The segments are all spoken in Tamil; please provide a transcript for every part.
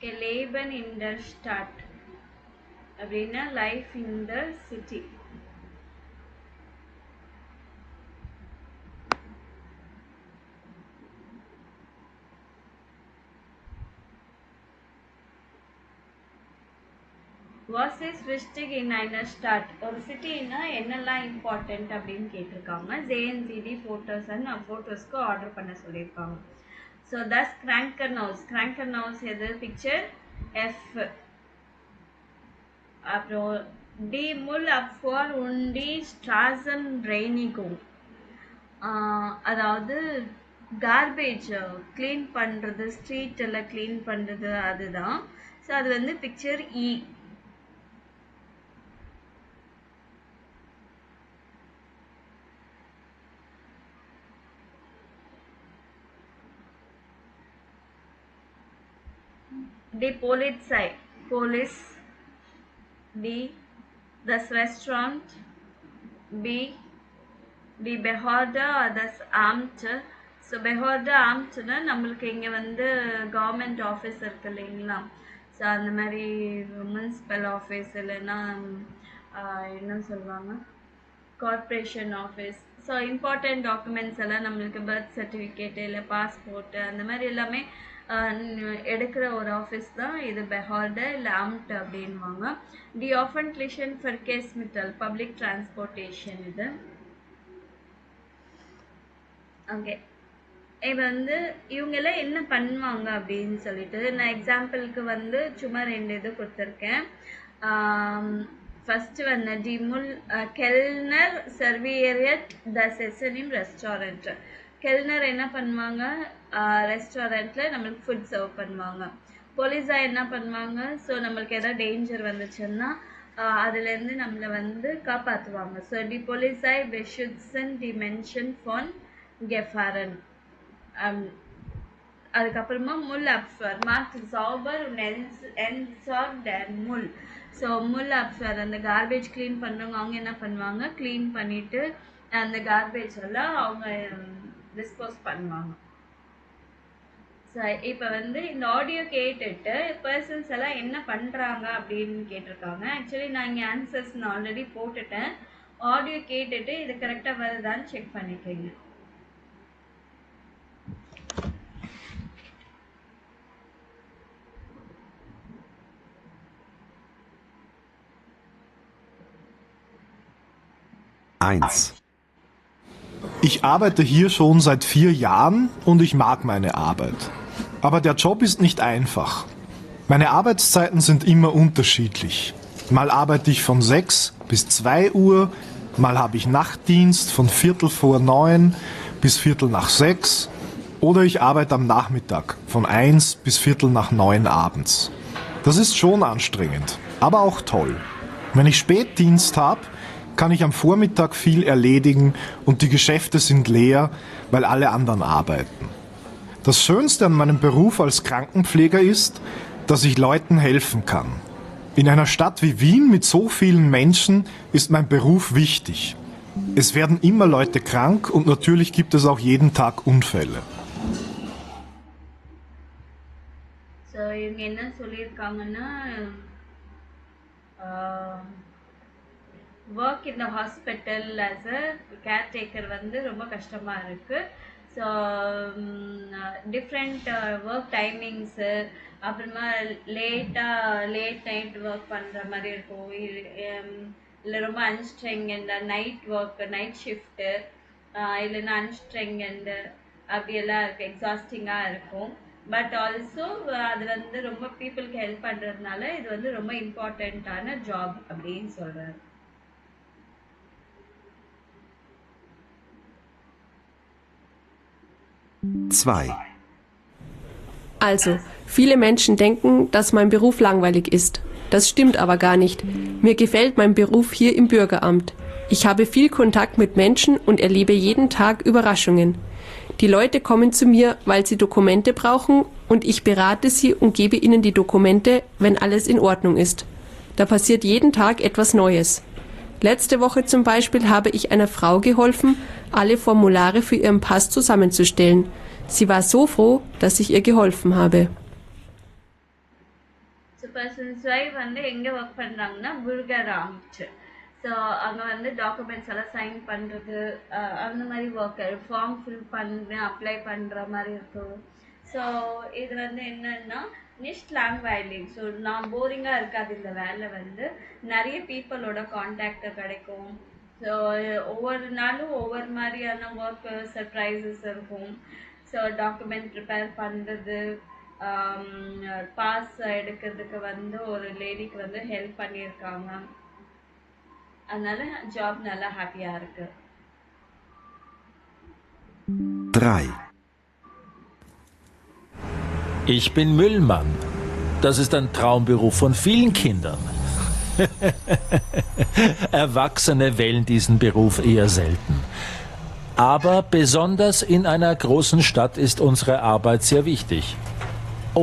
Okay, Leben in der Stadt அப்படின்னா life in the city. What is visiting in einer Stadt? ஒரு சிட்டின்னா என்னெல்லாம் இம்பார்ட்டன்ட் அப்படின்னு கேட்டிருக்காங்க. ஜேஎன்சிடி ஃபோட்டோஸ் அண்ட் ஃபோட்டோஸ்க்கு ஆர்டர் பண்ண சொல்லியிருக்காங்க. ஸோ தஸ் கிராங்கன் ஹவுஸ் எது பிக்சர் எஃப். அப்புறம் டி முல் அப்வார் உண்டி ஸ்ட்ராசன் ரெய்னிகும், அதாவது கார்பேஜ் க்ளீன் பண்ணுறது, ஸ்ட்ரீட் எல்லாம் க்ளீன் பண்ணுறது அதுதான். ஸோ அது வந்து பிக்சர் இ. டி Polizei, police. D das Restaurant. B die Behörde or das Amt. So Behörde Amtனா நம்மளுக்கு இங்கே வந்து கவர்மெண்ட் ஆஃபீஸ் இருக்கு இல்லைங்களா. ஸோ அந்த மாதிரி முனிசிபல் ஆஃபீஸ் இல்லைன்னா என்ன சொல்லுவாங்க, corporation office. So important documents எல்லாம் நம்மளுக்கு பர்த் சர்டிஃபிகேட்டு இல்லை பாஸ்போர்ட்டு அந்த மாதிரி எல்லாமே எடுக்கிற ஒரு ஆஃபீஸ் தான் இது பெஹார்டு இல்லை அம்ட் அப்படின்வாங்க. டி ஆஃபன்ட்லிஷன் ஃபர்கேஸ்மிட்டல், பப்ளிக் டிரான்ஸ்போர்ட்டேஷன் இது. ஓகே, இப்போ வந்து இவங்கெல்லாம் என்ன பண்ணுவாங்க அப்படின்னு சொல்லிட்டு நான் எக்ஸாம்பிளுக்கு வந்து சும்மா 2 இது கொடுத்துருக்கேன். ஃபர்ஸ்ட் வந்து டி முல் கெல்னர் சர்வியரியட் த செசனிம் ரெஸ்டாரண்ட். கெல்னர் என்ன பண்ணுவாங்க, ரெஸ்டாரண்ட்டில் நம்மளுக்கு ஃபுட் சர்வ் பண்ணுவாங்க. போலீஸா என்ன பண்ணுவாங்க, ஸோ நம்மளுக்கு எதாவது டேஞ்சர் வந்துச்சுன்னா அதுலேருந்து நம்மளை வந்து காப்பாற்றுவாங்க. ஸோ டி போலீஸாய் பெஷுட்ஸன் டி மென்ஷன் ஃபான் கெஃபாரன். அதுக்கப்புறமா முல் அப்ஃபர் மார்க் சௌபர் என்சார்ட் அண்ட் முல். ஸோ முல் அப்ஃபர் அந்த கார்பேஜ் க்ளீன் பண்ணுறவங்க அவங்க என்ன பண்ணுவாங்க, க்ளீன் பண்ணிவிட்டு அந்த கார்பேஜ் எல்லாம் அவங்க டிஸ்போஸ் பண்ணுவாங்க. ஸோ இப்போ வந்து இந்த ஆடியோ கேட்டுட்டு பர்சன்ஸ் எல்லாம் என்ன பண்ணுறாங்க அப்படின்னு கேட்டிருக்காங்க. ஆக்சுவலி நான் இங்கே ஆன்சர்ஸ் நான் ஆல்ரெடி போட்டுட்டேன். ஆடியோ கேட்டுட்டு இது கரெக்டாக வருதான்னு செக் பண்ணிக்கோங்க. Ich arbeite hier schon seit 4 Jahren und ich mag meine Arbeit. Aber der Job ist nicht einfach. Meine Arbeitszeiten sind immer unterschiedlich. Mal arbeite ich von 6 bis 2 Uhr, mal habe ich Nachtdienst von 8:45 bis 8:45 oder ich arbeite am Nachmittag von 1 bis 8:45 abends. Das ist schon anstrengend, aber auch toll. Wenn ich Spätdienst habe, kann ich am Vormittag viel erledigen und die Geschäfte sind leer, weil alle anderen arbeiten. Das Schönste an meinem Beruf als Krankenpfleger ist, dass ich Leuten helfen kann. In einer Stadt wie Wien mit so vielen Menschen ist mein Beruf wichtig. Es werden immer Leute krank und natürlich gibt es auch jeden Tag Unfälle. So, இவங்க என்ன சொல்லியிருக்காங்கன்னா, work in the hospital as a caretaker வந்து ரொம்ப கஷ்டமாக இருக்குது. ஸோ டிஃப்ரெண்ட் ஒர்க் டைமிங்ஸு, அப்புறமா லேட் நைட் ஒர்க் பண்ணுற மாதிரி இருக்கும். இல்லை ரொம்ப அன்ஸ்ட்ரெங்கண்டு நைட் ஒர்க்கு, நைட் ஷிஃப்ட்டு, இல்லைன்னா அன்ஸ்ட்ரெங்கண்டு அப்படியெல்லாம் இருக்குது, எக்ஸாஸ்டிங்காக இருக்கும். பட் ஆல்சோ அது வந்து ரொம்ப பீப்புளுக்கு ஹெல்ப் பண்ணுறதுனால இது வந்து ரொம்ப இம்பார்ட்டண்ட்டான ஜாப் அப்படின்னு சொல்கிறாரு. Also, viele Menschen denken, dass mein Beruf langweilig ist. Das stimmt aber gar nicht. Mir gefällt mein Beruf hier im Bürgeramt. Ich habe viel Kontakt mit Menschen und erlebe jeden Tag Überraschungen. Die Leute kommen zu mir, weil sie Dokumente brauchen und ich berate sie und gebe ihnen die Dokumente, wenn alles in Ordnung ist. Da passiert jeden Tag etwas Neues. Letzte Woche zum Beispiel habe ich einer Frau geholfen, alle Formulare für ihren Pass zusammenzustellen. Sie war so froh, dass ich ihr geholfen habe. Persons wife வந்து எங்கே ஒர்க் பண்ணுறாங்கன்னா புர்கராம்ட். ஸோ அங்கே வந்து டாக்குமெண்ட்ஸ் எல்லாம் சைன் பண்ணுறது, அந்த மாதிரி ஒர்க், ஃபார்ம் ஃபில் பண்ண அப்ளை பண்ணுற மாதிரி இருக்கும். ஸோ இது வந்து என்னன்னா நிஷ்ட் லாங்வைலிங். ஸோ நான் போரிங்காக இருக்காது இந்த வேலை வந்து. நிறைய பீப்புளோட கான்டாக்ட் கிடைக்கும். ஸோ ஒவ்வொரு நாளும் ஒவ்வொரு மாதிரியான ஒர்க் சர்ப்ரைசஸ் இருக்கும். ஸோ டாக்குமெண்ட் ப்ரிப்பேர் பண்ணுறது, பாஸ் எடுக்கிறதுக்கு வந்து ஒரு லேடிக்கு வந்து ஹெல்ப் பண்ணியிருக்காங்க. அதனால ஜாப் நல்லா ஹாப்பியாக இருக்கு. 3. Ich bin Müllmann. Das ist ein Traumberuf von vielen Kindern. Erwachsene wählen diesen Beruf eher selten. Aber besonders in einer großen Stadt ist unsere Arbeit sehr wichtig.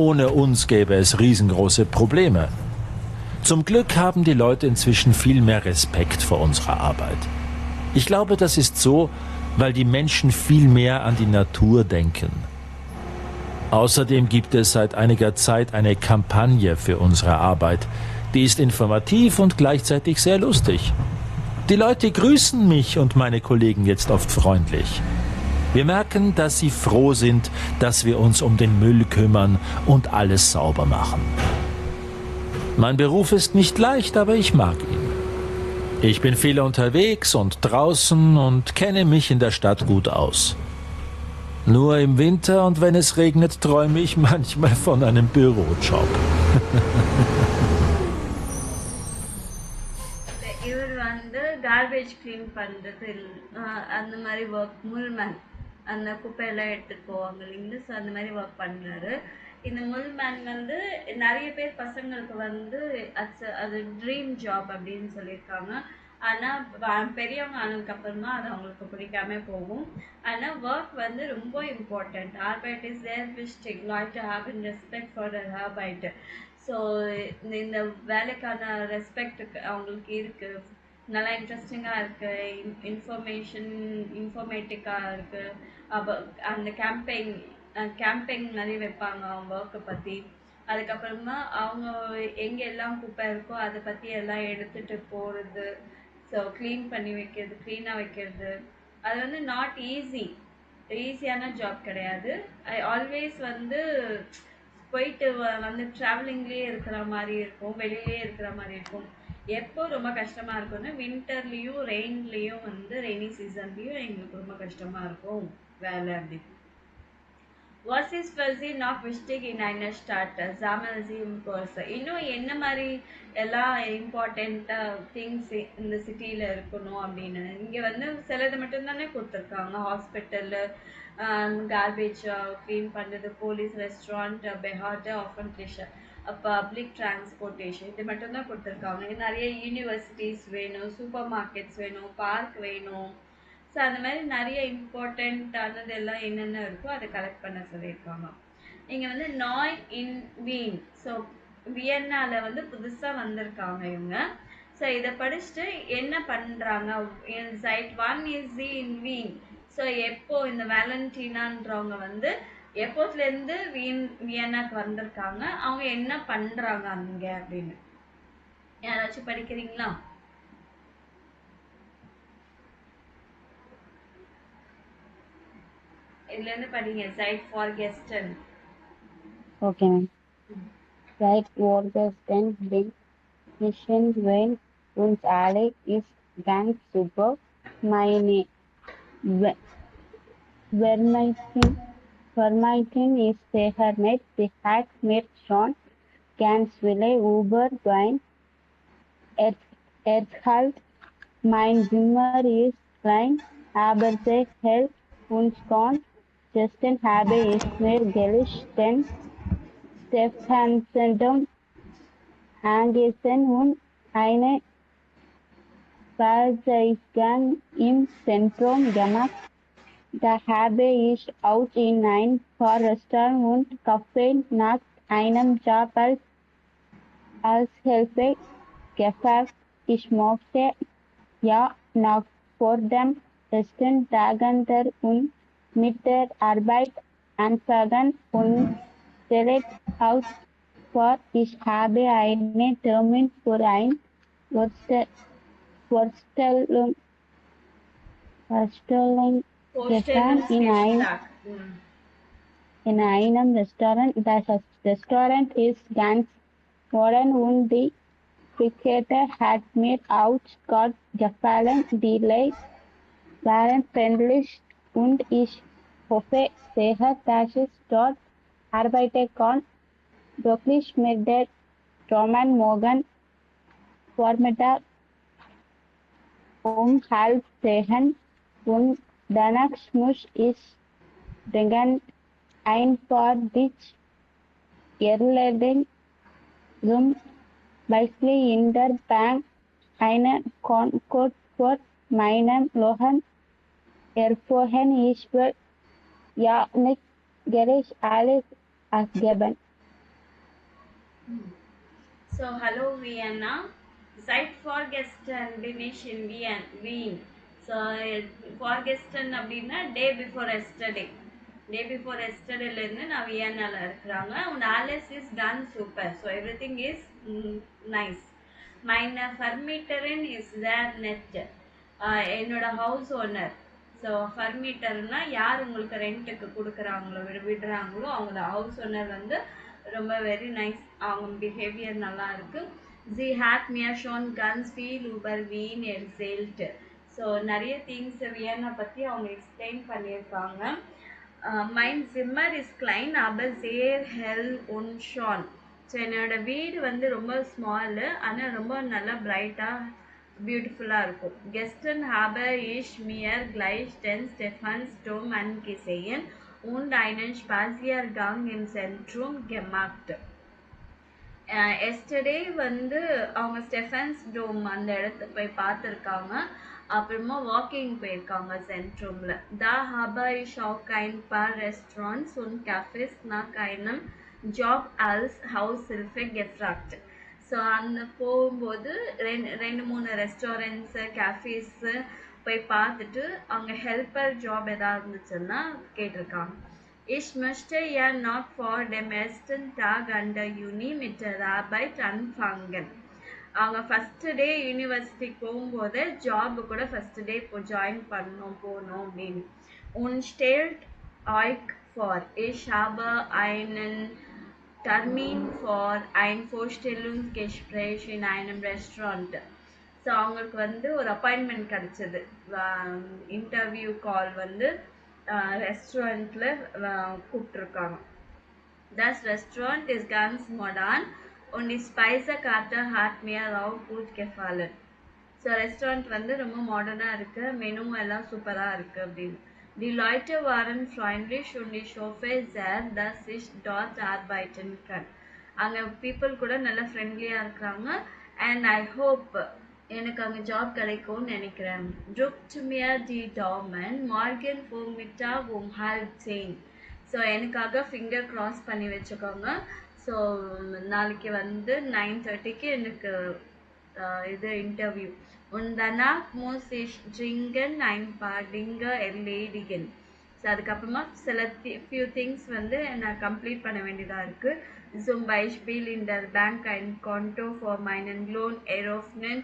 Ohne uns gäbe es riesengroße Probleme. Zum Glück haben die Leute inzwischen viel mehr Respekt vor unserer Arbeit. Ich glaube, das ist so, weil die Menschen viel mehr an die Natur denken. Außerdem gibt es seit einiger Zeit eine Kampagne für unsere Arbeit. Die ist informativ und gleichzeitig sehr lustig. Die Leute grüßen mich und meine Kollegen jetzt oft freundlich. Wir merken, dass sie froh sind, dass wir uns um den Müll kümmern und alles sauber machen. Mein Beruf ist nicht leicht, aber ich mag ihn. Ich bin viel unterwegs und draußen und kenne mich in der Stadt gut aus. Nur im Winter und wenn es regnet, träume ich manchmal von einem Bürojob. இவர் வந்து கார்பேஜ் க்ளீன் பண்ணுறது, அந்த மாதிரி ஒர்க், முல்மேன், அந்த குப்பையெல்லாம் எடுத்துகிட்டு போவாங்க இல்லைங்களா. ஸோ அந்த மாதிரி ஒர்க் பண்ணுறாரு. இந்த முல்மேன் வந்து நிறைய பேர் பசங்களுக்கு வந்து அது ட்ரீம் ஜாப் அப்படின்னு சொல்லியிருக்காங்க. ஆனால் பெரியவங்க ஆனதுக்கப்புறமா அது அவங்களுக்கு பிடிக்காம போகும். ஆனால் ஒர்க் வந்து ரொம்ப இம்பார்ட்டண்ட். ஆர்பைட் இஸ் தேர் விஸ்டிக் லாய்ட் டு ஹாவ் இன் ரெஸ்பெக்ட் ஃபார் தர் ஆர்பைட். ஸோ இந்த வேலைக்கான ரெஸ்பெக்ட் அவங்களுக்கு இருக்குது. நல்லா இன்ட்ரெஸ்டிங்காக இருக்குது, இன்ஃபர்மேட்டிக்காக இருக்குது. அப்போ அந்த கேம்பெயின் நிறைய வைப்பாங்க அவங்க ஒர்க்கை பற்றி. அதுக்கப்புறமா அவங்க எங்கே எல்லாம் குப்பை இருக்கோ அதை பற்றி எல்லாம் எடுத்துகிட்டு போகிறது. ஸோ க்ளீன் பண்ணி வைக்கிறது, க்ளீனாக வைக்கிறது, அது வந்து நாட் ஈஸியான ஜாப் கிடையாது. ஐ ஆல்வேஸ் வந்து போயிட்டு வந்து ட்ராவலிங்லேயே இருக்கிற மாதிரி இருக்கும், வெளியிலே இருக்கிற மாதிரி இருக்கும். எப்போ ரொம்ப கஷ்டமாக இருக்கும்னா வின்டர்லேயும் ரெயின்லேயும் வந்து ரெய்னி சீசன்லேயும் எங்களுக்கு ரொம்ப கஷ்டமாக இருக்கும் வேலை. அப்படி Was is fuzzy not wichtig in einer Stadt? Journalism course. இன்னும் என்ன மாதிரி எல்லாம் இம்பார்ட்டண்ட்டாக திங்ஸ் இந்த சிட்டியில் இருக்கணும் அப்படின்னு இங்கே வந்து சிலது மட்டும்தானே கொடுத்துருக்காங்க. ஹாஸ்பிட்டலு, கார்பேஜ் க்ளீன் பண்ணுறது, போலீஸ், ரெஸ்டாரண்ட், பெஹார்டு, ஆஃபன்டேஷன், பப்ளிக் டிரான்ஸ்போர்ட்டேஷன், இது மட்டும்தான் கொடுத்துருக்காங்க. நிறைய யூனிவர்சிட்டிஸ் வேணும், சூப்பர் மார்க்கெட்ஸ் வேணும், பார்க் வேணும். ஸோ அந்த மாதிரி நிறைய இம்பார்ட்டண்ட்டானது எல்லாம் என்னென்ன இருக்கோ அதை கலெக்ட் பண்ண சொல்லியிருக்காங்க. இங்கே வந்து நாய் இன் வீன். ஸோ வியன்னாவில் வந்து புதுசாக வந்திருக்காங்க இவங்க. ஸோ இதை படிச்சுட்டு என்ன பண்ணுறாங்க, சைட் 1 இஸ் தி இன் வீன். ஸோ எப்போ இந்த வேலண்டினான்றவங்க வந்து எப்போத்துலேருந்து வியன்னாக்கு வந்திருக்காங்க, அவங்க என்ன பண்ணுறாங்க அங்கே அப்படின்னு யாராச்சும் படிக்கிறீங்களா? இதுலேருந்து படிங்க. சைட் ஃபார் கெஸ்டன். Okay, ma'am. Seit vorgestern bin Mission wenn uns alle ist ganz super. Meine Vermeitung ist sicher mit. Sie hat mir schon ganz viele Uber Wein erhalten. Mein Zimmer ist klein, aber sie hält uns schon. Gestern habe ich mir gelesen, Stephansen angessen und eine Spaziergang im Zentrum gemacht. Da habe ich auch in ein paar Restaurants und Cafés nach einem Job als Hilfe gefragt. Ich mochte ja noch vor dem ersten Tagen der und mit der Arbeit anfangen und stellt aus vor, ich habe eine Termin für ein Vorstellung, Vorstellung gestern Vorstellungsgespräch. in einem Restaurant. Das Restaurant ist ganz modern und die Cricketer hat mir auch Gott gefallen. Die Leute waren freundlich und ich hoffe sehr, dass ich dort arbeiten kann. Wirklich mit der Roman morgen Vormittag 5:30 und danach muss ich dringend ein paar dich erledigen, zum Beispiel in der Bank eine Concord für meinen Lohn erfolgen. Ich will ja nicht gleich alles abgeben. So, hallo Vienna. Seit vorgestern bin ich in Wien. So, vorgestern அப்படின்னா day before yesterday. Day before எஸ்டர்டேலேருந்து நான் வியன்னால இருக்கிறாங்க. Und alles ist ganz super. So, everything is nice. Meine Vermieterin ist sehr nett. என்னோட ஹவுஸ் ஓனர். ஸோ ஃபர்மீட்டர்னா யார் உங்களுக்கு ரெண்ட்டுக்கு கொடுக்குறாங்களோ விடுறாங்களோ அவங்க ஹவுஸ் ஓனர் வந்து ரொம்ப வெரி நைஸ். அவங்க பிஹேவியர் நல்லா இருக்கு. Sie hat mir schon ganz viel über Wien erzählt. So நிறைய திங்ஸ் வியன்னா பற்றி அவங்க எக்ஸ்பிளைன் பண்ணியிருக்காங்க. Mein Zimmer ist klein, aber sehr hell und schön. So என்னோட வீடு வந்து ரொம்ப ஸ்மாலு ஆனால் ரொம்ப நல்லா பிரைட்டாக பியூட்டிஃபுல்லாக இருக்கும். Gestern habe ich mir gleich den Stephansdom angesehen und einen Spaziergang im Zentrum gemacht. Yesterday வந்து அவங்க ஸ்டெஃபன்ஸ் டோம் அந்த இடத்த போய் பார்த்துருக்காங்க. அப்புறமா வாக்கிங் போயிருக்காங்க சென்ட்ரூமில். Da habe ich auch ein paar Restaurants und Cafés nach einem Job als Haushilfe gefragt. So அந்த போகும்போது ரெண்டு மூணு ரெஸ்டாரண்ட்ஸு கேஃபேஸு போய் பார்த்துட்டு அவங்க ஹெல்ப்பர் ஜாப் எதாவது இருந்துச்சுன்னா கேட்டிருக்காங்க. Ich möchte ja noch vor dem ersten Tag an der Uni mit der Arbeit anfangen. அவங்க ஃபஸ்ட்டு டே யூனிவர்சிட்டிக்கு போகும்போது ஜாப் கூட ஃபஸ்ட்டு டே இப்போ ஜாயின் போகணும் அப்படின்னு. Und stellt euch vor, ich habe einen Termin for ein Vorstellungsgespräch in einem Restaurant. So அவங்களுக்கு வந்து ஒரு அப்பாயின்மெண்ட் கிடச்சிது. இன்டர்வியூ கால் வந்து ரெஸ்டாரண்ட்டில் கூப்பிட்ருக்காங்க. Das Restaurant ist ganz modern und die Speisekarte hat mir auch gut gefallen. So restaurant வந்து ரொம்ப மாடர்னாக இருக்குது, மெனு எல்லாம் சூப்பராக இருக்குது அப்படின்னு. Die Leute waren freundlich und ich hoffe sehr, dass ich dort arbeiten kann. அங்கே பீப்புள் கூட நல்லா ஃப்ரெண்ட்லியாக இருக்கிறாங்க. அண்ட் ஐ ஹோப் எனக்கு அங்கே ஜாப் கிடைக்கும்னு நினைக்கிறேன். Drückt mir die Daumen, morgen Vormittag 9:30. So எனக்காக ஃபிங்கர் க்ராஸ் பண்ணி வச்சுக்கோங்க. ஸோ நாளைக்கு வந்து 9:30க்கு எனக்கு இது interview. Und danach muss ich dringend ein paar Dinge erledigen. So அதுக்கப்புறமா சில ஃபியூ திங்ஸ் வந்து நான் கம்ப்ளீட் பண்ண வேண்டியதாக இருக்குது. Zum Beispiel in der Bank ein Konto für meinen Lohn eröffnen.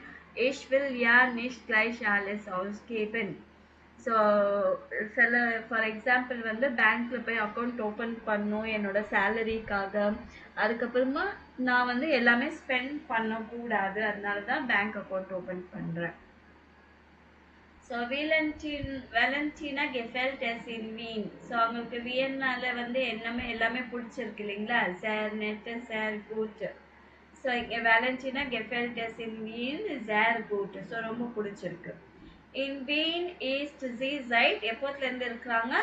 Ich will ja nicht gleich alles ausgeben. So சில ஃபார் எக்ஸாம்பிள் வந்து பேங்க்கில் போய் அக்கௌண்ட் ஓப்பன் பண்ணணும் என்னோட சேலரிக்காக. அதுக்கப்புறமா நான் வந்து எல்லாமே ஸ்பெண்ட் பண்ணக்கூடாது, அதனால தான் பேங்க் அக்கௌண்ட் ஓப்பன் பண்ணுறேன். So வேலண்டினா gefällt es in Wien. So அவங்களுக்கு வியன்னால வந்து எல்லாமே பிடிச்சிருக்கு இல்லைங்களா? sehr nett, sehr gut. So இங்கே Valentina gefällt es in Wien sehr gut. So ரொம்ப பிடிச்சிருக்கு. In Wien ist sie seit எப்போதுலேருந்து இருக்கிறாங்க?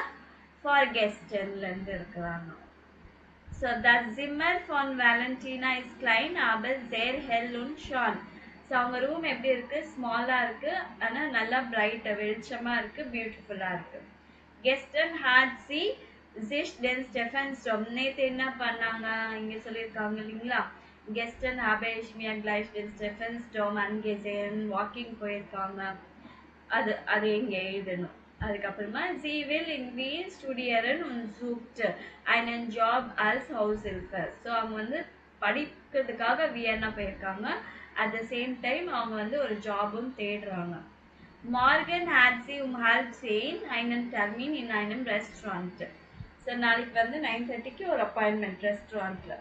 vorgestenலேருந்து இருக்கிறாங்க. So das Zimmer von Valentina ist klein, aber sehr hell und schön. So அவங்க ரூம் எப்படி இருக்குது? ஸ்மாலாக இருக்குது, ஆனால் நல்லா பிரைட்டாக வெளிச்சமாக இருக்குது, பியூட்டிஃபுல்லாக இருக்குது. Gestern hat sie sich den Stephansdom. நேற்று என்ன பண்ணாங்க இங்கே சொல்லியிருக்காங்க இல்லைங்களா? Gestern habe ich mir gleich den Stephansdom angesehen. Walking போயிருக்காங்க. அது இங்கே எழுதணும். அதுக்கப்புறமா sie will in Wien studieren und sucht einen Job als Haushilfe. So அவங்க வந்து படிக்கிறதுக்காக வியன்னா போயிருக்காங்க. அட் த சேம் டைம் அவங்க வந்து ஒரு ஜாபும் தேடுறாங்க. Morgan hat sie halb 10 einen Termin in einem Restaurant. So நாளைக்கு வந்து 9:30க்கு ஒரு அப்பாயின்மெண்ட் ரெஸ்டாரண்ட்ல.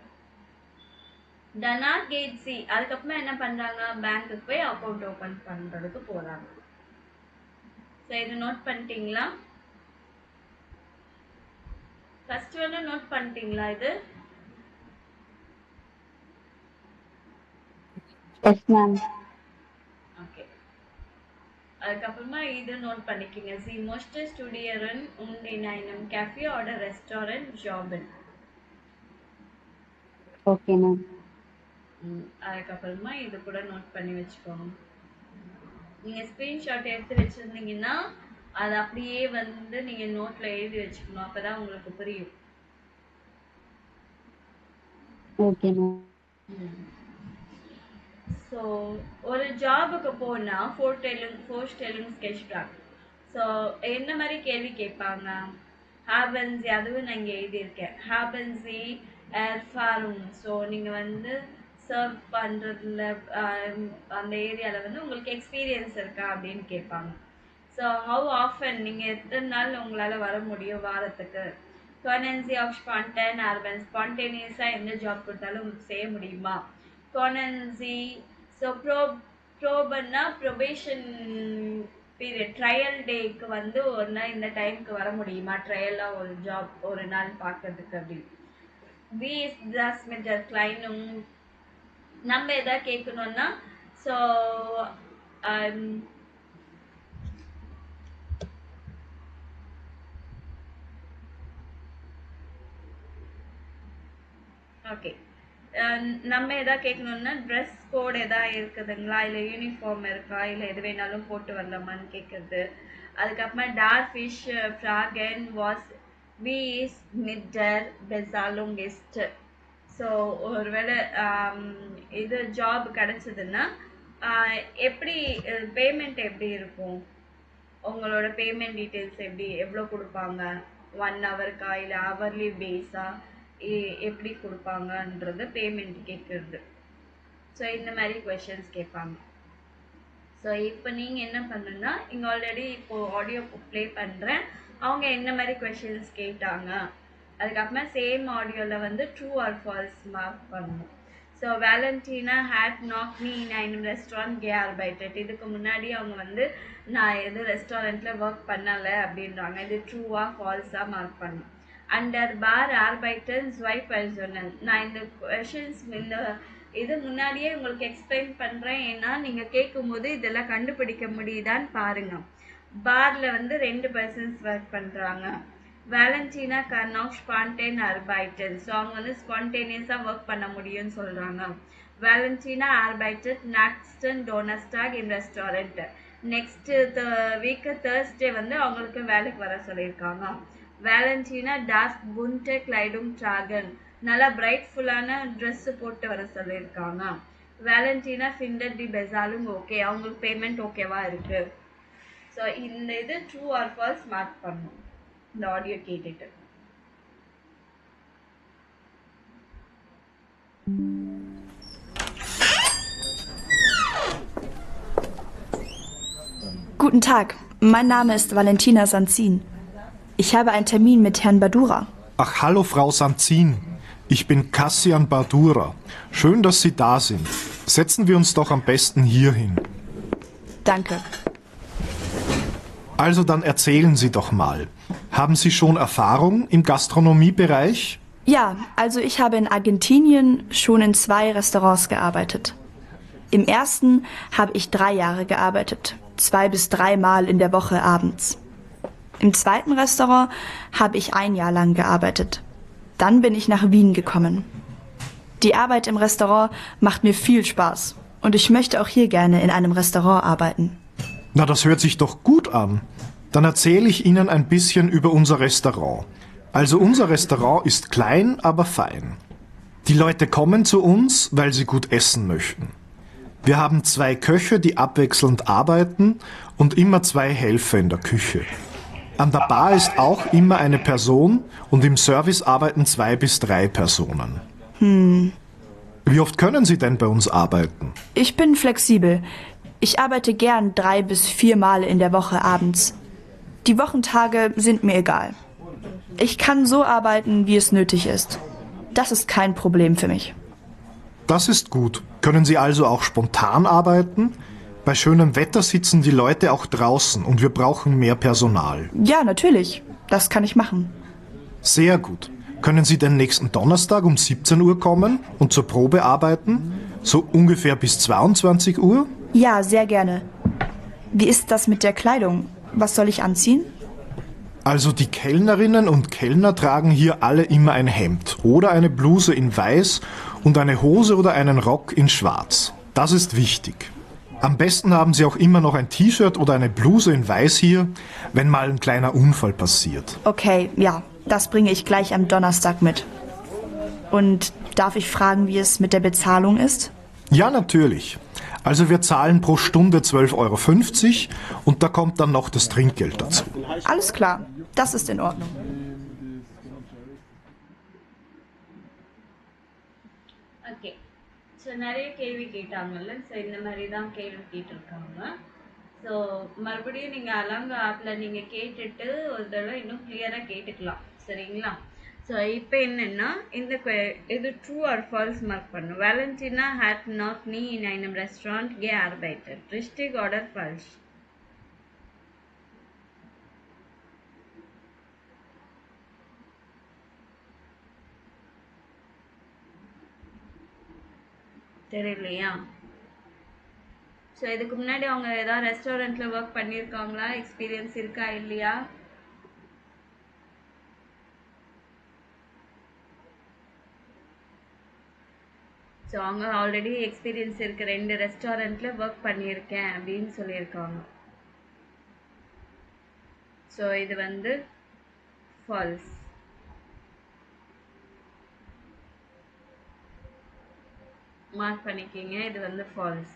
danach geht sie, அதுக்கப்புறமா என்ன பண்றாங்க, பேங்க்குக்கு போய் அக்கௌண்ட் ஓபன் பண்றதுக்கு போறாங்க. ஸோ இது நோட் பண்ணிட்டீங்களா? ஃபர்ஸ்ட் ஒன்று நோட் பண்ணிட்டீங்களா? இது Yes, ma'am. ஓகே. அதுக்கப்புறமா இது நோட் பண்ணிக்கிங்க. Sie möchte studieren und in einem Café oder Restaurant jobben. Okay, ma'am. அதுக்கப்புறமா இது கூட நோட் பண்ணி வச்சுக்கோங்க. நீங்க ஸ்கிரீன்ஷாட் எடுத்து வச்சிருந்தீங்கன்னா அது அப்படியே வந்து நீங்க நோட்ல எழுதி வச்சுக்கணும். அப்பதான் உங்களுக்கு புரியும். Okay, ma'am. ஸோ ஒரு ஜாபுக்கு போனா Vorstellungsgespräch. ஸோ என்ன மாதிரி கேள்வி கேட்பாங்க? Haben Sie, அதுவும் நான் இங்கே எழுதியிருக்கேன். Haben Sie Erfahrung? ஸோ நீங்க வந்து சர்வ் பண்றதுல அந்த ஏரியாவில் வந்து உங்களுக்கு எக்ஸ்பீரியன்ஸ் இருக்கா அப்படின்னு கேட்பாங்க. ஸோ ஹவு ஆஃபன், நீங்கள் எத்தனை நாள் உங்களால் வர முடியும் வாரத்துக்கு? Können Sie auch spontan arbeiten? ஸ்பான்டேனியஸாக எந்த ஜாப் கொடுத்தாலும் செய்ய முடியுமா? Können Sie, ஸோ ப்ரோபன்னா ப்ரொபேஷன் பீரியட், ட்ரையல் டேக்கு வந்து ஒரு நாள் இந்த டைமுக்கு வர முடியுமா ட்ரையலாக ஒரு ஜாப் ஒரு நாள் பார்க்கறதுக்கு அப்படின்னு. Wie ist das mit der Kleidung? நம்ம எதாவது கேட்கணும்னா ஸோ ஓகே, நம்ம எதாவது கேட்கணும்னா ட்ரெஸ் கோட் எதாவது இருக்குதுங்களா, இல்லை யூனிஃபார்ம் இருக்கா, இல்லை எது வேணாலும் போட்டு வரலாமான்னு கேட்குறது. அதுக்கப்புறமா டார்ஃபிஷ் ஃப்ராகன் வாஸ் வி இஸ் மிட்டர் பெசாலும் கெஸ்ட். ஸோ ஒருவேளை இது ஜாப் கிடச்சிதுன்னா எப்படி பேமெண்ட் எப்படி இருக்கும், உங்களோட பேமெண்ட் டீட்டெயில்ஸ் எப்படி எவ்வளோ கொடுப்பாங்க, 1 ஹவருக்கா இல்லை ஹவர்லி பேஸா எப்படி கொடுப்பாங்கன்றது பேமெண்ட் கேட்குறது. ஸோ இந்த மாதிரி கொஷின்ஸ் கேட்பாங்க. ஸோ இப்போ நீங்கள் என்ன பண்ணுன்னா இங்கே ஆல்ரெடி இப்போது ஆடியோ ப்ளே பண்ணுறேன், அவங்க என்ன மாதிரி கொஷின்ஸ் கேட்டாங்க. அதுக்கப்புறமா சேம் ஆடியோவில் வந்து ட்ரூ ஆர் ஃபால்ஸ் மார்க் பண்ணணும். ஸோ வேலண்டினா ஹேட் நாக் மீ இன் einem ரெஸ்டாரண்ட் gearbeitet. இதுக்கு முன்னாடி அவங்க வந்து நான் எது ரெஸ்டாரண்ட்டில் ஒர்க் பண்ணலை அப்படின்றாங்க. இது ட்ரூவாக ஃபால்ஸாக மார்க் பண்ணணும். அண்டர் பார் ஆர்பைட்டன் ஸ்வை பர்சனல். நான் இந்த கொஷின்ஸ் இந்த இது முன்னாடியே உங்களுக்கு எக்ஸ்பிளைன் பண்ணுறேன், ஏன்னா நீங்கள் கேட்கும்போது இதெல்லாம் கண்டுபிடிக்க முடியுதான்னு பாருங்கள். பாரில் வந்து 2 பர்சன்ஸ் ஒர்க் பண்ணுறாங்க. வேலண்டினா கர்னாக் ஸ்பான்டேன் ஆர்பைட்டன். ஸோ அவங்க வந்து ஸ்பான்டேனியஸாக ஒர்க் பண்ண முடியும்னு சொல்கிறாங்க. வேலண்டினா ஆர்பைட்டட் நாக்ஸ்டன் டோனஸ்டாக் இன் ரெஸ்டாரண்ட். நெக்ஸ்ட்டு வீக்கு தேர்ஸ்டே வந்து அவங்களுக்கு வேலைக்கு வர சொல்லியிருக்காங்க. வேலண்டினா டார்க் புன்டே கிளைடும் ட்ராகன், நல்லா பிரைட்ஃபுல்லான ட்ரெஸ்ஸு போட்டு வர சொல்லியிருக்காங்க. வேலண்டினா ஃபிண்டர் டி பெசாலும் ஓகே, அவங்களுக்கு பேமெண்ட் ஓகேவா இருக்கு. ஸோ இந்த இது ட்ரூ ஆர் ஃபால்ஸ் மார்க் பண்ணணும் இந்த ஆடியோ கேட்டுட்டு. Guten Tag, mein Name ist Valentina Sanzin. Ich habe einen Termin mit Herrn Badura. Ach, hallo Frau Sanzin. Ich bin Kassian Badura. Schön, dass Sie da sind. Setzen wir uns doch am besten hier hin. Danke. Also dann erzählen Sie doch mal. Haben Sie schon Erfahrung im Gastronomiebereich? Ja, also ich habe in Argentinien schon in 2 Restaurants gearbeitet. Im ersten habe ich 3 Jahre gearbeitet, 2 bis 3 Mal in der Woche abends. Im zweiten Restaurant habe ich 1 Jahr lang gearbeitet. Dann bin ich nach Wien gekommen. Die Arbeit im Restaurant macht mir viel Spaß und ich möchte auch hier gerne in einem Restaurant arbeiten. Na, das hört sich doch gut an. Dann erzähle ich Ihnen ein bisschen über unser Restaurant. Also unser Restaurant ist klein, aber fein. Die Leute kommen zu uns, weil sie gut essen möchten. Wir haben 2 Köche, die abwechselnd arbeiten und immer 2 Helfer in der Küche. An der Bar ist auch immer eine Person und im Service arbeiten 2 bis 3 Personen. Wie oft können Sie denn bei uns arbeiten? Ich bin flexibel. Ich arbeite gern 3 bis 4 Mal in der Woche abends. Die Wochentage sind mir egal. Ich kann so arbeiten, wie es nötig ist. Das ist kein Problem für mich. Das ist gut. Können Sie also auch spontan arbeiten? Bei schönem Wetter sitzen die Leute auch draußen und wir brauchen mehr Personal. Ja, natürlich. Das kann ich machen. Sehr gut. Können Sie denn nächsten Donnerstag um 17 Uhr kommen und zur Probe arbeiten? So ungefähr bis 22 Uhr? Ja, sehr gerne. Wie ist das mit der Kleidung? Was soll ich anziehen? Also die Kellnerinnen und Kellner tragen hier alle immer ein Hemd oder eine Bluse in weiß und eine Hose oder einen Rock in schwarz. Das ist wichtig. Am besten haben Sie auch immer noch ein T-Shirt oder eine Bluse in weiß hier, wenn mal ein kleiner Unfall passiert. Okay, ja, das bringe ich gleich am Donnerstag mit. Und darf ich fragen, wie es mit der Bezahlung ist? Ja, natürlich. Also wir zahlen pro Stunde 12,50 € und da kommt dann noch das Trinkgeld dazu. Alles klar, das ist in Ordnung. Okay so நிறைய கேள்வி கேட்டாங்கல்ல ஸோ இந்த மாதிரி தான் கேள்வி கேட்டிருக்காங்க ஸோ மறுபடியும் நீங்கள் அலங்க ஆப்பில் நீங்கள் கேட்டுட்டு ஒரு தடவை இன்னும் கிளியராக கேட்டுக்கலாம் சரிங்களா ஸோ இப்போ என்னென்னா இந்த இது ட்ரூ ஆர் ஃபால்ஸ் மார்க் பண்ணும் வேலண்டினா ஹேட் நாட் நீ இன் einem Restaurant gearbeitet richtig oder falsch தெரியலையா ஸோ இதுக்கு முன்னாடி அவங்க ஏதாவது ரெஸ்டாரண்ட்டில் ஒர்க் பண்ணியிருக்காங்களா எக்ஸ்பீரியன்ஸ் இருக்கா இல்லையா ஸோ அவங்க ஆல்ரெடி எக்ஸ்பீரியன்ஸ் இருக்கு 2 ரெஸ்டாரண்ட்டில் ஒர்க் பண்ணியிருக்கேன் அப்படின்னு சொல்லியிருக்காங்க ஸோ இது வந்து ஃபால்ஸ் மார்க் பண்ணிக்கிங்க இது வந்து ஃபால்ஸ்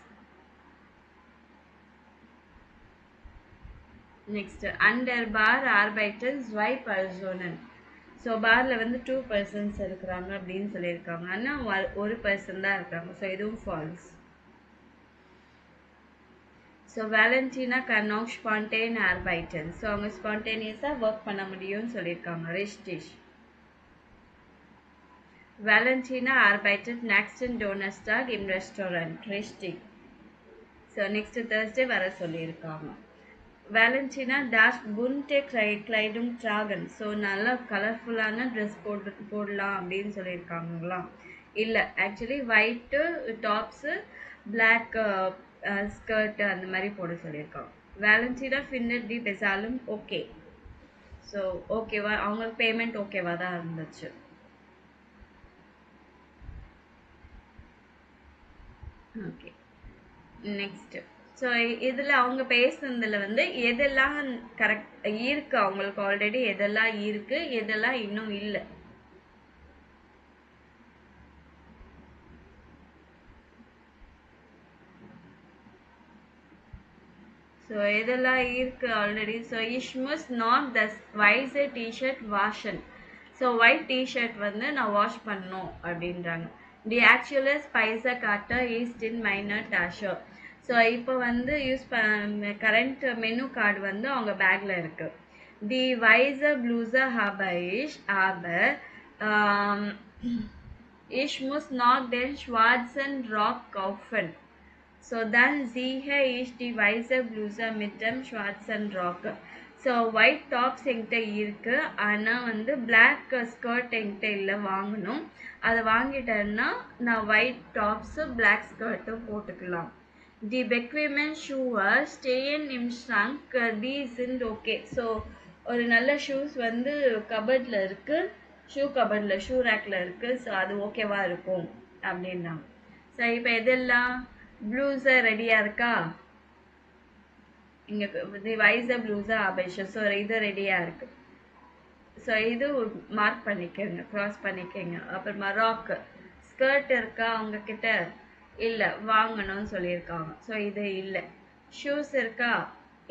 நெக்ஸ்ட் அண்டர் பார் ஆர்பைட்டர் 2 Personen ஸோ பாரில் வந்து 2 persons இருக்கிறாங்க அப்படின்னு சொல்லியிருக்காங்க ஆனால் ஒரு பர்சன் தான் இருக்காங்க ஸோ இதுவும் ஃபால்ஸ் ஸோ வேலண்டினா கேன் நாட் ஸ்பான்டேன் ஆர்பைட்டன் ஸோ அவங்க ஸ்பான்டேனியஸாக ஒர்க் பண்ண முடியும்னு சொல்லியிருக்காங்க ரிஷ்டிஷ் Valentina arbeitet nächsten Donnerstag im Restaurant. Richtig. So, next Thursday வர சொல்லியிருக்காங்க வேலண்டினா டாஷ் bunte Kleidung tragen ஸோ நல்லா கலர்ஃபுல்லான ட்ரெஸ் போடலாம் அப்படின்னு சொல்லியிருக்காங்களா இல்லை actually white tops black skirt அந்த மாதிரி போட சொல்லியிருக்காங்க Valentina findet die Bezahlung okay so ஓகேவா அவங்களுக்கு பேமெண்ட் ஓகேவா தான் இருந்துச்சு ஓகே நெக்ஸ்ட் ஸோ இதில் அவங்க பேசுனதில் வந்து எதெல்லாம் கரெக்ட் இருக்கு அவங்களுக்கு ஆல்ரெடி எதெல்லாம் இருக்கு எதெல்லாம் இன்னும் இல்லை ஸோ எதெல்லாம் இருக்கு already so ich muss not das weiße T-shirt waschen so white T-shirt வந்து நான் வாஷ் பண்ணணும் அப்படின்றாங்க தி ஆக்சுவல் ஸ்பைஸை காட்ட ஈஸ்ட் இன் மைனர் டாஷோ ஸோ இப்போ வந்து கரண்ட் மெனு கார்டு வந்து அவங்க பேக்கில் இருக்குது தி வைஸ ப்ளூஸ ஹபைஷ் aber ich muss noch den schwarzen Rock kaufen so dann sehe ich die weiße Bluse mit dem schwarzen Rock so white tops என்கிட்ட இருக்கு ஆனால் வந்து பிளாக் ஸ்கர்ட் என்கிட்ட இல்லை வாங்கணும் அதை வாங்கிட்டேன்னா நான் ஒயிட் டாப்ஸு பிளாக் ஸ்கர்ட்டும் போட்டுக்கலாம் தி பெக்விமென் ஷூவர் ஸ்டேயன் இம் ஷ்ரங்க் தி சிண்ட் ஓகே ஸோ ஒரு நல்ல ஷூஸ் வந்து கபர்டில் இருக்குது ஷூ ரேக்கில் இருக்குது ஸோ அது ஓகேவா இருக்கும் அப்படின்னாங்க ஸோ இப்போ எதெல்லாம் ப்ளூஸை ரெடியாக இருக்கா இங்கே தி வைஸ ப்ளூஸா அபேஷா ஸோ இது ரெடியாக இருக்குது ஸோ இது மார்க் பண்ணிக்கோங்க க்ராஸ் பண்ணிக்கோங்க அப்புறமா ராக்கு ஸ்கர்ட் இருக்கா அவங்கக்கிட்ட இல்லை வாங்கணும்னு சொல்லியிருக்காங்க ஸோ இது இல்லை ஷூஸ் இருக்கா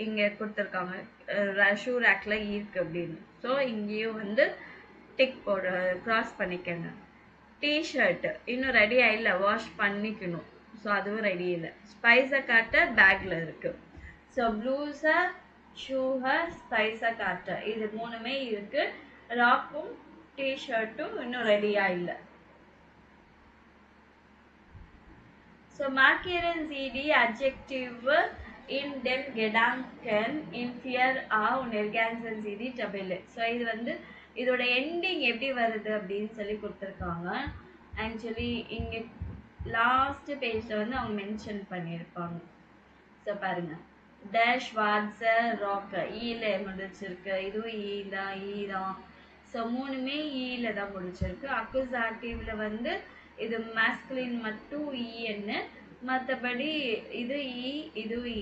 இங்கே கொடுத்துருக்காங்க ஷூ ரேக்கில் இருக்குது அப்படின்னு ஸோ இங்கேயும் வந்து டிக் போட க்ராஸ் பண்ணிக்கோங்க டிஷர்ட் இன்னும் ரெடி ஆயிடல, வாஷ் பண்ணிக்கணும். ஸோ அதுவும் ரெடி இல்லை. ஸ்பைஸை காட்ட பேக்ல இருக்கு. ஸோ ப்ளூஸை, ஷூவை, ஸ்பைஸை காட்ட இது மூணுமே இருக்கு. ராக்கும் டிஷர்ட்டும் இன்னும் ரெடியா இல்லை. So markieren Sie die Adjektive in den Gedanken in 4a und ergänzen Sie die Tabelle. So இது வந்து இதோட எண்டிங் எப்படி வருது அப்படின்னு சொல்லி கொடுத்துருக்காங்க. ஆக்சுவலி இங்கே லாஸ்ட் பேஜில் வந்து அவங்க மென்ஷன் பண்ணியிருப்பாங்க. ஸோ பாருங்க, டேஷ் வாட்ஸ ராக் ஈல முடிச்சிருக்கு. இதுவும் ஈ தான். ஸோ மூணுமே ஈல தான் முடிச்சிருக்கு. அக்குசாட்டிவ்ல வந்து இது மாஸ்குலின் மட்டும் ஈன்னு, மற்றபடி இது ஈ, இது ஈ.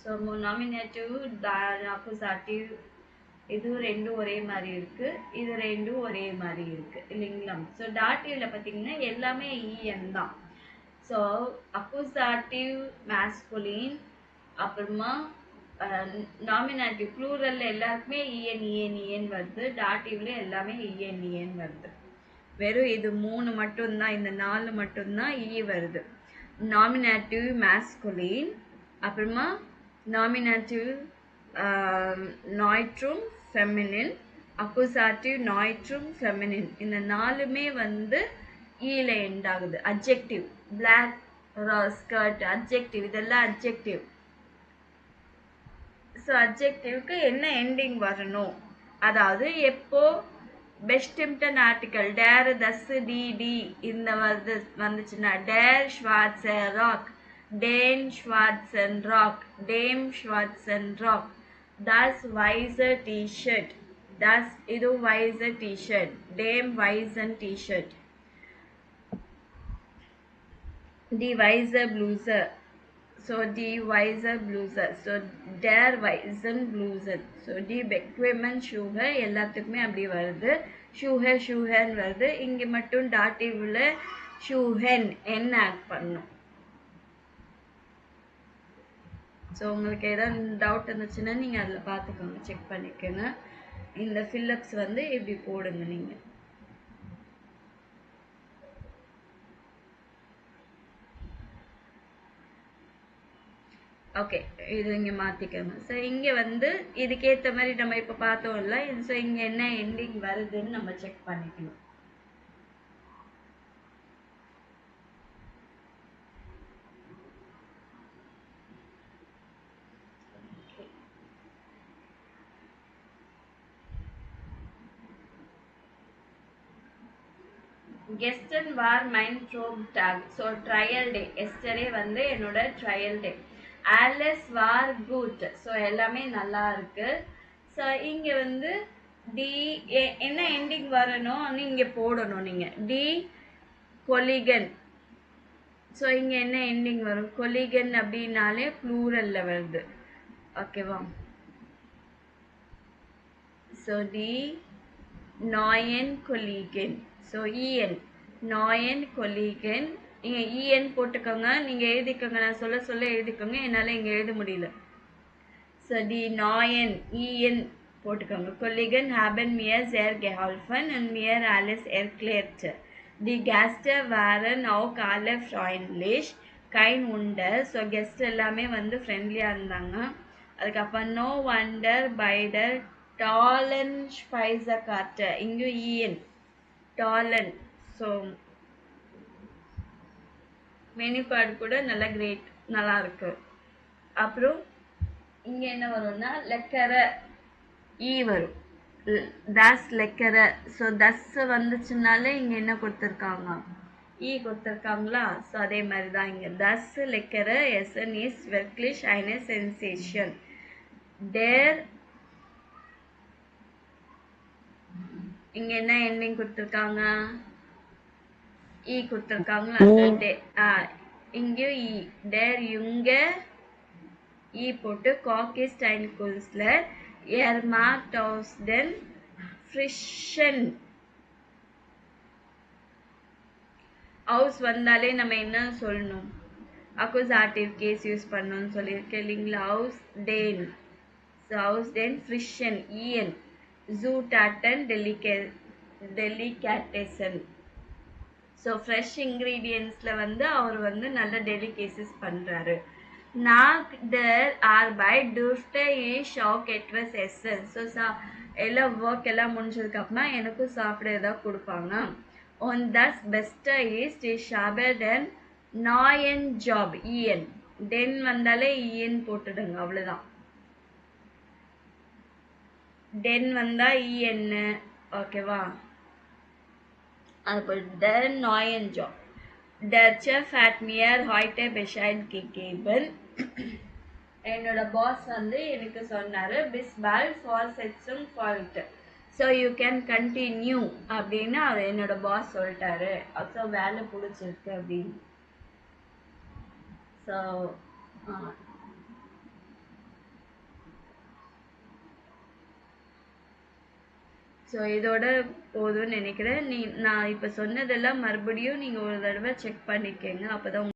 ஸோ நாமினேட்டிவ், அக்குசாட்டிவ் இது ரெண்டும் ஒரே மாதிரி இருக்கு, இது ரெண்டும் ஒரே மாதிரி இருக்கு இல்லைங்களா? ஸோ டாட்டிவ்ல பார்த்தீங்கன்னா எல்லாமே ஈஎன் தான். ஸோ அக்குசாட்டிவ் மாஸ்குலின், அப்புறமா நாமினேட்டிவ் ப்ளூரல்ல எல்லாருக்குமே இஎன் வருது. டாட்டிவ்ல எல்லாமே இஎன் வருது. வெறும் இது 3 மட்டும்தான், இந்த 4 மட்டும்தான் ஈ வருது. நாமினேட்டிவ் மாஸ்குலின், அப்புறமா நாமினேட்டிவ் நாய்ட்ரும் ஃபெமினின், அக்குசாட்டிவ் நாய்ட்ரும் ஃபெமினின், இந்த 4மே வந்து ஈல எண்ட் ஆகுது. அட்ஜெக்டிவ், பிளாக் ஸ்கர்ட் அட்ஜெக்டிவ், இதெல்லாம் அட்ஜெக்டிவ். ஸோ அட்ஜெக்டிவ்க்கு என்ன எண்டிங் வரணும், அதாவது எப்போ பெஸ்டிம்டன் ஆர்டிக்கல் டேர், தஸ், டி இந்த வந்துச்சுன்னா டேர் ஷ்வார்ட்ஸர் ராக், டேன் ஷ்வார்ட்ஸன் ராக், டேம் ஷ்வார்ட்ஸன் ராக், தஸ் வைசர் டிஷர்ட், தஸ் இது வைசர் டிஷர்ட், டேம் வைசன் டிஷர்ட், டி வைசர் ப்ளூசர். So die weiße Bluse, so der weißen Blusen, so die bequemen Schuhe எல்லாத்துக்குமே அப்படி வருது. ஷூஹன் வருது. இங்கே மட்டும் டாட்டிவ்ல ஷூஹன் என்ன ஆட் பண்ணும். ஸோ உங்களுக்கு ஏதாவது டவுட் இருந்துச்சுன்னா நீங்கள் அதில் பார்த்துக்கோங்க, செக் பண்ணிக்கோங்க. இந்த ஃபில்லப்ஸ் வந்து இப்படி போடுங்க நீங்கள். ஓகே, இது இங்கே மாற்றிக்கோங்க. ஸோ இங்கே வந்து இதுக்கேற்ற மாதிரி நம்ம இப்போ பார்த்தோம்ல, ஸோ இங்கே என்ன எண்டிங் வருதுன்னு நம்ம செக் பண்ணிக்கணும். கெஸ்டன் வார் மைன் ட்ரோப் டாக். ஸோ ட்ரையல் டே, எஸ்டர்டே வந்து என்னோட ட்ரையல் டே. ஆலஸ் வார் குட், ஸோ எல்லாமே நல்லா இருக்கு. ஸோ இங்கே வந்து டி என்ன எண்டிங் வரணும்னு இங்கே போடணும் நீங்கள். டி கொலிகன், ஸோ இங்கே என்ன எண்டிங் வரும், கொலிகன் அப்படின்னாலே ப்ளூரல்ல வருது. ஓகேவா? ஸோ டி நாயன் கொலிகன், ஸோ இஎன் நாயன் கொலிகன். நீங்கள் இஎன் போட்டுக்கோங்க, நீங்கள் எழுதிக்கோங்க, நான் சொல்ல சொல்ல எழுதிக்கோங்க, என்னால் இங்கே எழுத முடியல. ஸோ டி நாயன் இஎன் போட்டுக்கோங்க. கொல்லிகன் ஹேபன் மியர் சேர் கெஹால்ஃபன் அண்ட் மியர் ஆலிஸ் எர்க்லேர்ட். டி கேஸ்டர் வேரன் அவுக் ஆல ஃப்ராயின்லிஷ் கைன் உண்டர். ஸோ கெஸ்ட் எல்லாமே வந்து ஃப்ரெண்ட்லியாக இருந்தாங்க. அதுக்கப்புறம் நோ வண்டர் பைடர் டாலன் ஸ்பைஸை காட்ட, இங்கேயும் இஎன் டாலன். ஸோ மெனு கார்டு கூட நல்லா கிரேட், நல்லா இருக்கு. அப்புறம் இங்கே என்ன வரும்னா லெக்கர ஈ வரும், தஸ் லெக்கர. ஸோ தஸ் வந்துச்சுனாலே இங்கே என்ன கொடுத்துருக்காங்க, ஈ கொடுத்துருக்காங்களா? ஸோ அதே மாதிரி தான் இங்கே தஸ் லெக்கர SN is வெர்க்லிஷ் Jana sensation. Dare இங்கே என்ன எண்டிங் கொடுத்துருக்காங்க, ஈ கொடுத்துருக்காங்களா? இங்கேயும் ஈ. டேர் யுங்க ஈ போட்டு காக்கிஸ்டைன் குல்ஸ்லர் ஏர் மார்க்ட் ஹவுஸ் தென் ஃப்ரிஷன். ஹவுஸ் வந்தாலே நம்ம என்ன சொல்லணும், அக்குசாட்டிவ் கேஸ் யூஸ் பண்ணணும்னு சொல்லியிருக்கேன் இல்லைங்களா? ஹவுஸ் டேன். ஸோ ஹவுஸ் டேன் ஃப்ரிஷன் இஎன். ஜூ டாட்டன் டெலிகேட்டேசன். ஸோ ஃப்ரெஷ் இன்க்ரீடியன்ஸில் வந்து அவர் வந்து நல்ல டெலிகேசிஸ் பண்ணுறாரு. Nach der Arbeit durfte ich auch etwas essen. So எல்லாம் ஒர்க் எல்லாம் முடிஞ்சதுக்கப்புறமா எனக்கும் சாப்பிட ஏதாவது கொடுப்பாங்க. Und das Beste ist, ich habe den neuen Job. en den வந்தாலே en போட்டுடுங்க, அவ்வளோதான். den வந்தா en, ஓகேவா? Aber der neuen Job. Der Chef hat mir heute Bescheid gegeben. என்னோட பாஸ் வந்து எனக்கு சொன்னாரு, bis bald Fortsetzung folgt. So you can continue அப்படின்னு அவர் என்னோட பாஸ் சொல்லிட்டாரு. ஸோ வேலை பிடிச்சிருக்கு அப்படின்னு. ஸோ இதோட போதும்னு நினைக்கிறேன். நான் இப்போ சொன்னதெல்லாம் மறுபடியும் நீங்கள் ஒரு தடவை செக் பண்ணிக்கங்க, அப்போ தான்